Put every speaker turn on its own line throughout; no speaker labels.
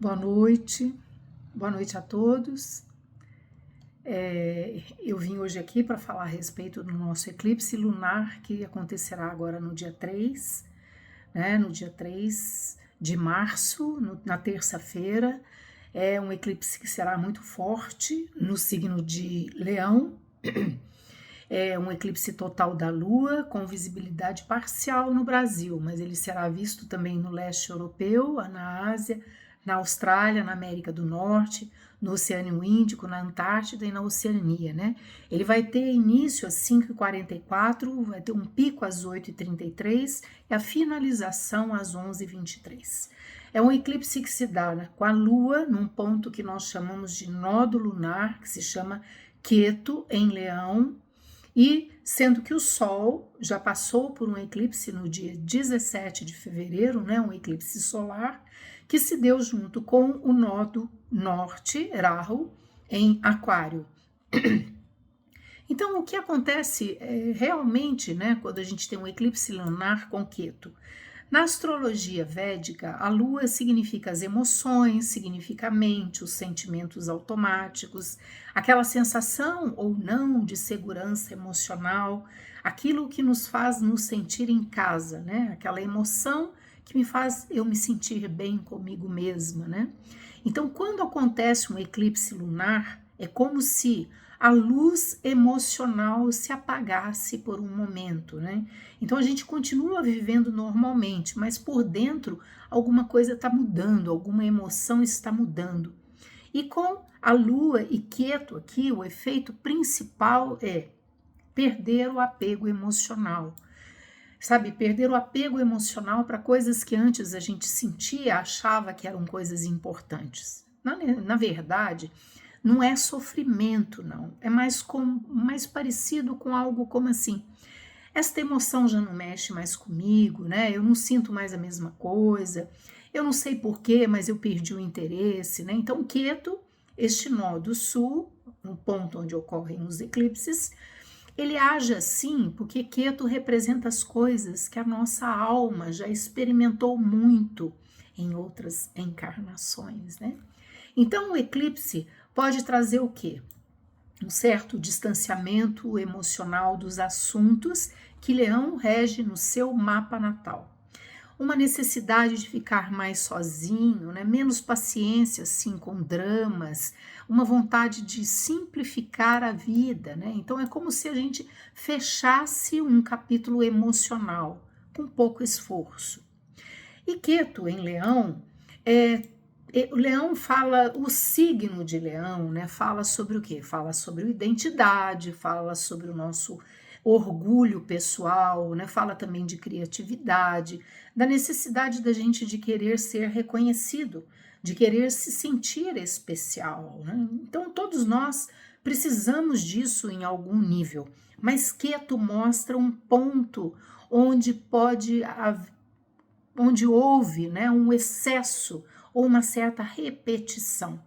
Boa noite a todos. Eu vim hoje aqui para falar a respeito do nosso eclipse lunar que acontecerá agora no dia 3, né, no dia 3 de março, na terça-feira. É um eclipse que será muito forte no signo de Leão. É um eclipse total da Lua, com visibilidade parcial no Brasil, mas ele será visto também no leste europeu, na Ásia, na Austrália, na América do Norte, no Oceano Índico, na Antártida e na Oceania, né? Ele vai ter início às 5h44, vai ter um pico às 8h33 e a finalização às 11h23. É um eclipse que se dá com a Lua num ponto que nós chamamos de nódo lunar, que se chama Queto, em Leão, e sendo que o Sol já passou por um eclipse no dia 17 de fevereiro, né, um eclipse solar, que se deu junto com o nodo norte, Rahu, em Aquário. Então, o que acontece realmente, né, quando a gente tem um eclipse lunar com Queto? Na astrologia védica, a lua significa as emoções, significa a mente, os sentimentos automáticos, aquela sensação ou não de segurança emocional, aquilo que nos faz nos sentir em casa, né? Aquela emoção que me faz eu me sentir bem comigo mesma, né? Então, quando acontece um eclipse lunar, é como se a luz emocional se apagasse por um momento, né? Então a gente continua vivendo normalmente, mas por dentro alguma coisa está mudando, alguma emoção está mudando. E com a Lua e Queto aqui, o efeito principal é perder o apego emocional. Sabe, perder o apego emocional para coisas que antes a gente sentia, achava que eram coisas importantes. Na verdade, não é sofrimento, não. É mais parecido com algo como assim: esta emoção já não mexe mais comigo, né? Eu não sinto mais a mesma coisa, eu não sei porquê, mas eu perdi o interesse, né? Então, Queto, este nó do sul, no ponto onde ocorrem os eclipses, ele age assim porque Queto representa as coisas que a nossa alma já experimentou muito em outras encarnações, né? Então, o eclipse pode trazer o quê? Um certo distanciamento emocional dos assuntos que Leão rege no seu mapa natal. Uma necessidade de ficar mais sozinho, né? Menos paciência assim com dramas, uma vontade de simplificar a vida, né? Então é como se a gente fechasse um capítulo emocional com pouco esforço. E Queto em Leão o Leão fala, o signo de Leão, né, fala sobre o quê? Fala sobre identidade, fala sobre o nosso orgulho pessoal, né, fala também de criatividade, da necessidade da gente de querer ser reconhecido, de querer se sentir especial, né? Então todos nós precisamos disso em algum nível, mas Queto mostra um ponto onde houve, né, um excesso ou uma certa repetição.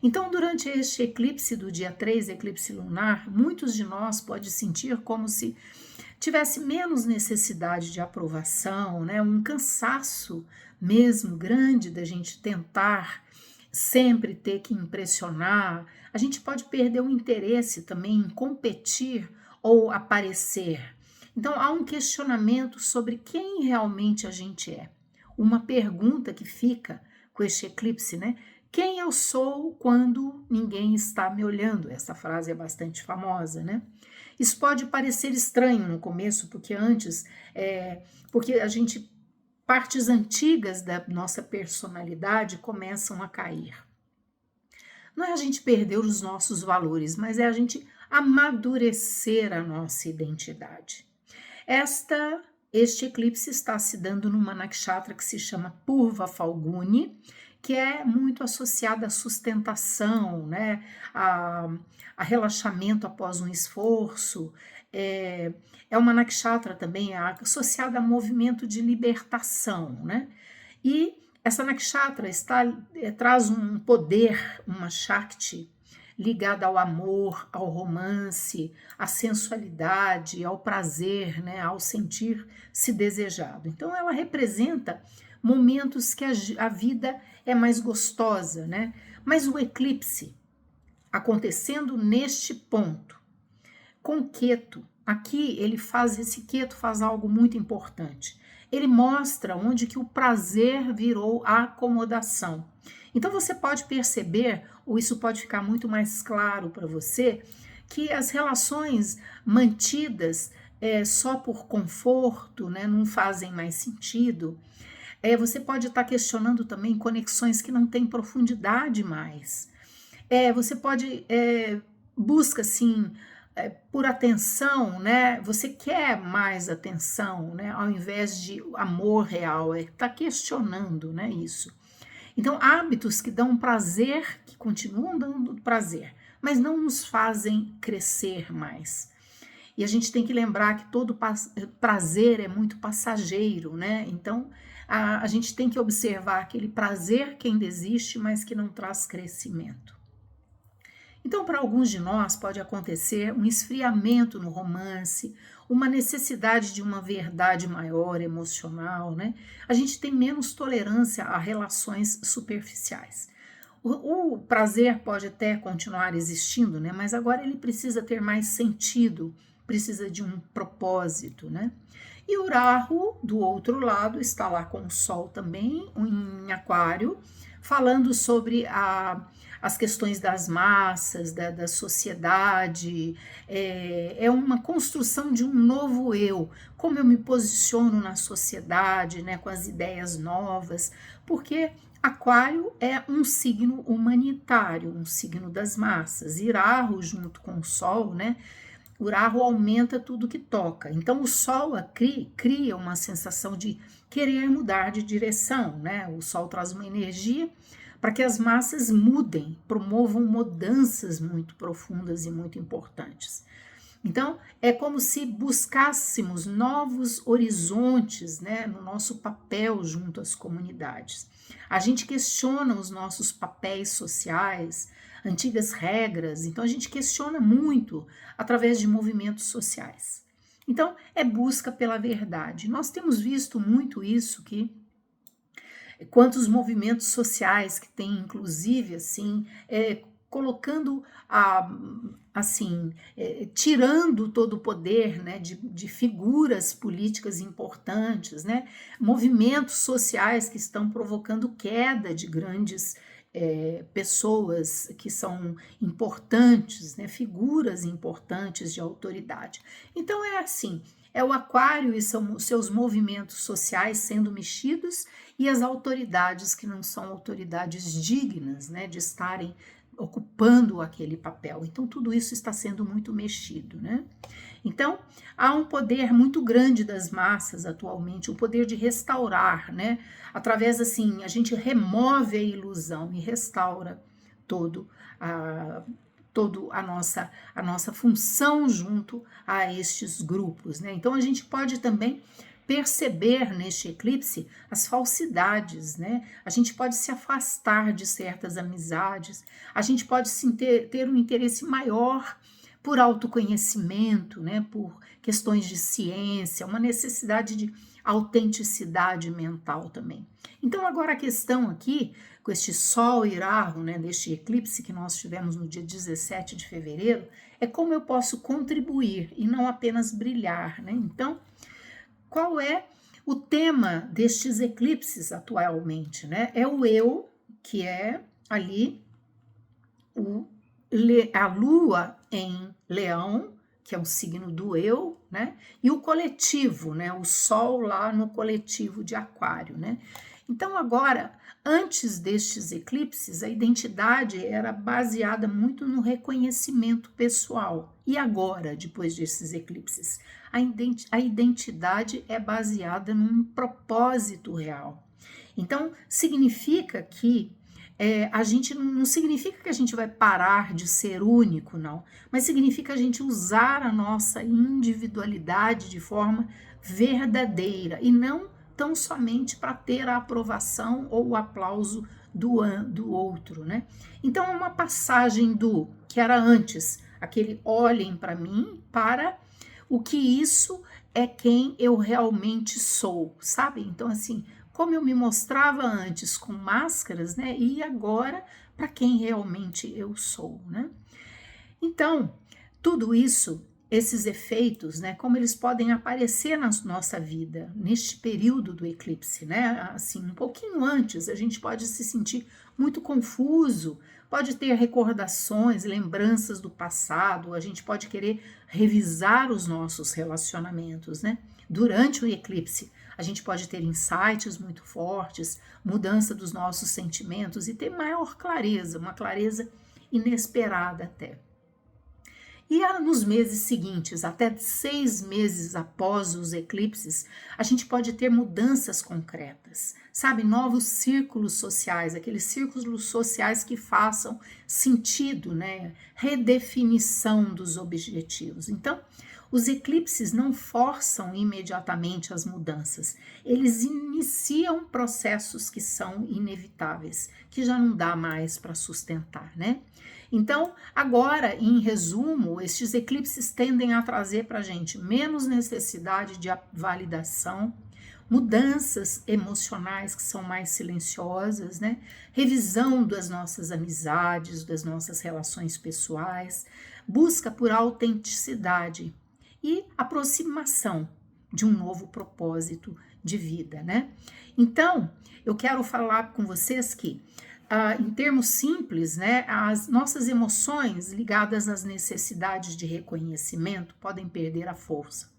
Então, durante este eclipse do dia 3, eclipse lunar, muitos de nós podem sentir como se tivesse menos necessidade de aprovação, né, um cansaço mesmo grande da gente tentar sempre ter que impressionar. A gente pode perder o interesse também em competir ou aparecer. Então, há um questionamento sobre quem realmente a gente é. Uma pergunta que fica com este eclipse, né? Quem eu sou quando ninguém está me olhando? Essa frase é bastante famosa, né? Isso pode parecer estranho no começo, porque porque a gente, partes antigas da nossa personalidade começam a cair. Não é a gente perder os nossos valores, mas é a gente amadurecer a nossa identidade. Este eclipse está se dando numa nakshatra que se chama Purva Falguni, que é muito associada à sustentação, né, a relaxamento após um esforço. É uma nakshatra também associada a movimento de libertação, né? E essa nakshatra traz um poder, uma Shakti, ligada ao amor, ao romance, à sensualidade, ao prazer, né, ao sentir-se desejado. Então ela representa momentos que a vida é mais gostosa, né? Mas o eclipse acontecendo neste ponto, com Queto, aqui esse Queto faz algo muito importante. Ele mostra onde que o prazer virou a acomodação. Então você pode perceber, ou isso pode ficar muito mais claro para você, que as relações mantidas só por conforto, né, não fazem mais sentido. Você pode estar questionando também conexões que não têm profundidade mais. Você pode busca assim por atenção, né? Você quer mais atenção, né? Ao invés de amor real, está questionando, né? Isso. Então, hábitos que dão prazer, que continuam dando prazer, mas não nos fazem crescer mais. E a gente tem que lembrar que todo prazer é muito passageiro, né? Então, a gente tem que observar aquele prazer que ainda existe, mas que não traz crescimento. Então, para alguns de nós, pode acontecer um esfriamento no romance, uma necessidade de uma verdade maior emocional, né? A gente tem menos tolerância a relações superficiais. O prazer pode até continuar existindo, né? Mas agora ele precisa ter mais sentido, precisa de um propósito, né? E o Rahu, do outro lado, está lá com o Sol também, em Aquário, falando sobre as questões das massas, da sociedade, é uma construção de um novo eu, como eu me posiciono na sociedade, né, com as ideias novas, porque Aquário é um signo humanitário, um signo das massas, e Rahu junto com o Sol, né, o Rahu aumenta tudo que toca. Então, o Sol cria uma sensação de querer mudar de direção, né? O Sol traz uma energia para que as massas mudem, promovam mudanças muito profundas e muito importantes. Então, é como se buscássemos novos horizontes, né, no nosso papel junto às comunidades. A gente questiona os nossos papéis sociais, antigas regras, então a gente questiona muito através de movimentos sociais. Então, é busca pela verdade. Nós temos visto muito isso, que quantos movimentos sociais que tem, inclusive, assim, colocando tirando todo o poder, né, de figuras políticas importantes, né, movimentos sociais que estão provocando queda de grandes pessoas que são importantes, né, figuras importantes de autoridade. Então é assim, é o Aquário e seus movimentos sociais sendo mexidos e as autoridades que não são autoridades dignas, né, de estarem ocupando aquele papel. Então, tudo isso está sendo muito mexido, né? Então, há um poder muito grande das massas atualmente, o poder de restaurar, né? Através, assim, a gente remove a ilusão e restaura toda a nossa função junto a estes grupos, né? Então, a gente pode também perceber neste eclipse as falsidades, né? A gente pode se afastar de certas amizades, a gente pode sim ter um interesse maior por autoconhecimento, né? Por questões de ciência, uma necessidade de autenticidade mental também. Então, agora a questão aqui, com este Sol e Rahu, né, deste eclipse que nós tivemos no dia 17 de fevereiro, é como eu posso contribuir e não apenas brilhar, né? Então, qual é o tema destes eclipses atualmente, né? É o eu, que é ali a lua em Leão, que é o signo do eu, né? E o coletivo, né? O Sol lá no coletivo de Aquário, né? Então, agora, antes destes eclipses, a identidade era baseada muito no reconhecimento pessoal. E agora, depois desses eclipses? A identidade é baseada num propósito real. Então, significa que a gente não significa que a gente vai parar de ser único, não, mas significa a gente usar a nossa individualidade de forma verdadeira e não tão somente para ter a aprovação ou o aplauso do outro, né? Então é uma passagem do que era antes, aquele olhem para mim, para o que isso é quem eu realmente sou, sabe? Então assim, como eu me mostrava antes com máscaras, né? E agora para quem realmente eu sou, né? Então, tudo isso, esses efeitos, né, como eles podem aparecer na nossa vida neste período do eclipse, né? Assim, um pouquinho antes, a gente pode se sentir muito confuso, pode ter recordações, lembranças do passado, a gente pode querer revisar os nossos relacionamentos, né? Durante o eclipse, a gente pode ter insights muito fortes, mudança dos nossos sentimentos e ter maior clareza, uma clareza inesperada até. E nos meses seguintes, até 6 meses após os eclipses, a gente pode ter mudanças concretas, sabe? Novos círculos sociais, aqueles círculos sociais que façam sentido, né? Redefinição dos objetivos. Então, os eclipses não forçam imediatamente as mudanças, eles iniciam processos que são inevitáveis, que já não dá mais para sustentar, né? Então, agora, em resumo, estes eclipses tendem a trazer para a gente menos necessidade de validação, mudanças emocionais que são mais silenciosas, né? Revisão das nossas amizades, das nossas relações pessoais, busca por autenticidade e aproximação de um novo propósito de vida, né? Então, eu quero falar com vocês que em termos simples, né, as nossas emoções ligadas às necessidades de reconhecimento podem perder a força.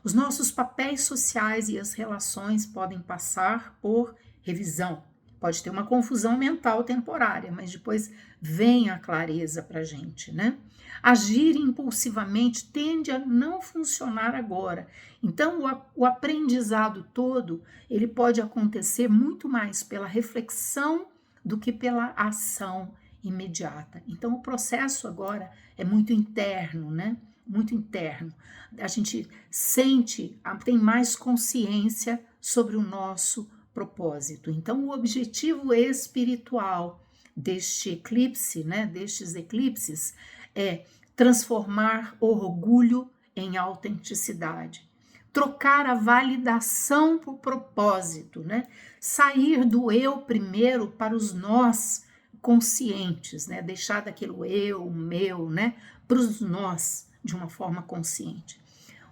Os nossos papéis sociais e as relações podem passar por revisão. Pode ter uma confusão mental temporária, mas depois vem a clareza para a gente, né? Agir impulsivamente tende a não funcionar agora. Então, o aprendizado todo, ele pode acontecer muito mais pela reflexão do que pela ação imediata. Então, o processo agora é muito interno, né? Muito interno. A gente sente, tem mais consciência sobre o nosso propósito. Então, o objetivo espiritual deste eclipse, né? Destes eclipses, é transformar orgulho em autenticidade. Trocar a validação por propósito, né? Sair do eu primeiro para os nós conscientes, né? Deixar daquele eu, meu, né? Para os nós de uma forma consciente.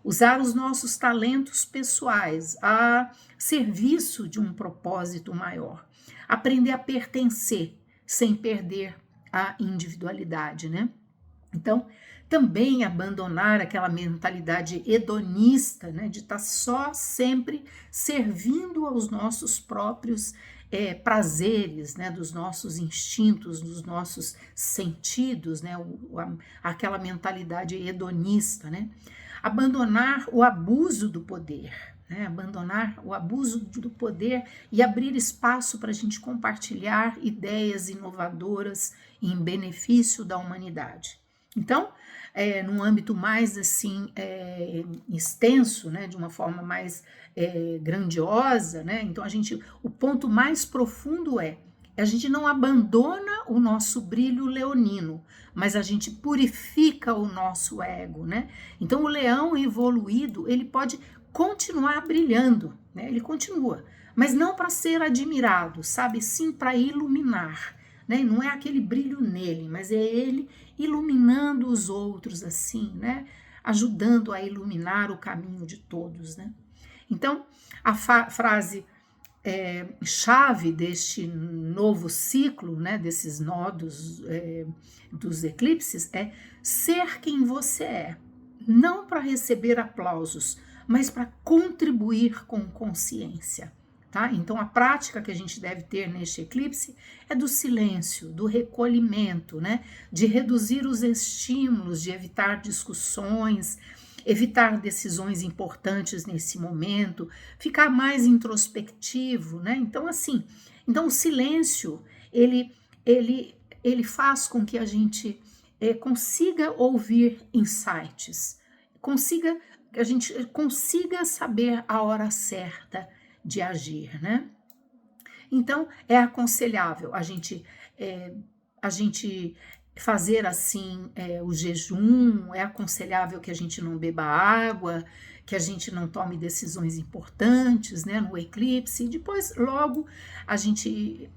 Usar os nossos talentos pessoais a serviço de um propósito maior. Aprender a pertencer sem perder a individualidade, né? Então, também abandonar aquela mentalidade hedonista, né, de estar só sempre servindo aos nossos próprios prazeres, né, dos nossos instintos, dos nossos sentidos, né, aquela mentalidade hedonista, né, abandonar o abuso do poder, né, abandonar o abuso do poder e abrir espaço para a gente compartilhar ideias inovadoras em benefício da humanidade. Então, num âmbito mais assim extenso, né, de uma forma mais grandiosa, né, então o ponto mais profundo a gente não abandona o nosso brilho leonino, mas a gente purifica o nosso ego, né? Então o leão evoluído, ele pode continuar brilhando, né? Ele continua, mas não para ser admirado, sabe? Sim para iluminar, né? Não é aquele brilho nele, mas é ele iluminando os outros assim, né? Ajudando a iluminar o caminho de todos, né? Então, a frase chave deste novo ciclo, né, desses nodos dos eclipses é ser quem você é, não para receber aplausos, mas para contribuir com consciência. Tá? Então, a prática que a gente deve ter neste eclipse é do silêncio, do recolhimento, né? De reduzir os estímulos, de evitar discussões, evitar decisões importantes nesse momento, ficar mais introspectivo, né? Então, assim, o silêncio, ele faz com que a gente consiga ouvir insights, a gente consiga saber a hora certa de agir, né? Então, é aconselhável a gente fazer assim o jejum, é aconselhável que a gente não beba água, que a gente não tome decisões importantes, né, no eclipse, e depois logo a gente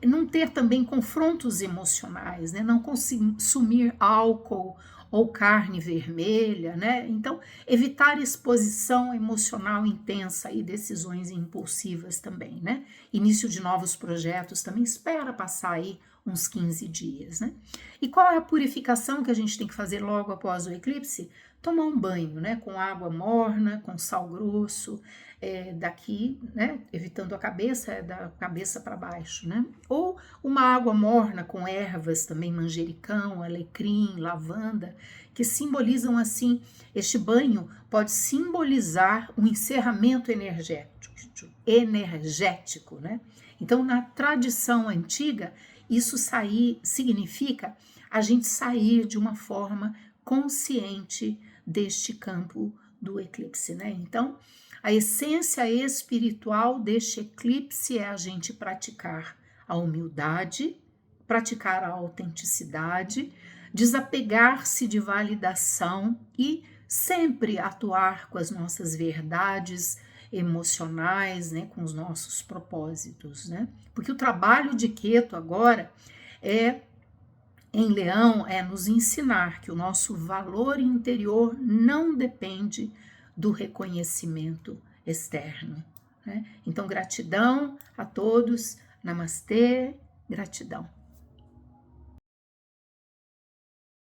não ter também confrontos emocionais, né, não consumir álcool ou carne vermelha, né? Então, evitar exposição emocional intensa e decisões impulsivas também, né? Início de novos projetos também espera passar aí uns 15 dias, né? E qual é a purificação que a gente tem que fazer logo após o eclipse? Tomar um banho, né? Com água morna, com sal grosso, daqui, né? Evitando a cabeça, da cabeça para baixo, né? Ou uma água morna com ervas também, manjericão, alecrim, lavanda, que simbolizam assim, este banho pode simbolizar um encerramento energético, né? Então, na tradição antiga, isso significa a gente sair de uma forma consciente deste campo do eclipse, né? Então, a essência espiritual deste eclipse é a gente praticar a humildade, praticar a autenticidade, desapegar-se de validação e sempre atuar com as nossas verdades emocionais, né, com os nossos propósitos, né? Porque o trabalho de Ketu agora em Leão é nos ensinar que o nosso valor interior não depende do reconhecimento externo, né? Então, gratidão a todos, namastê, gratidão.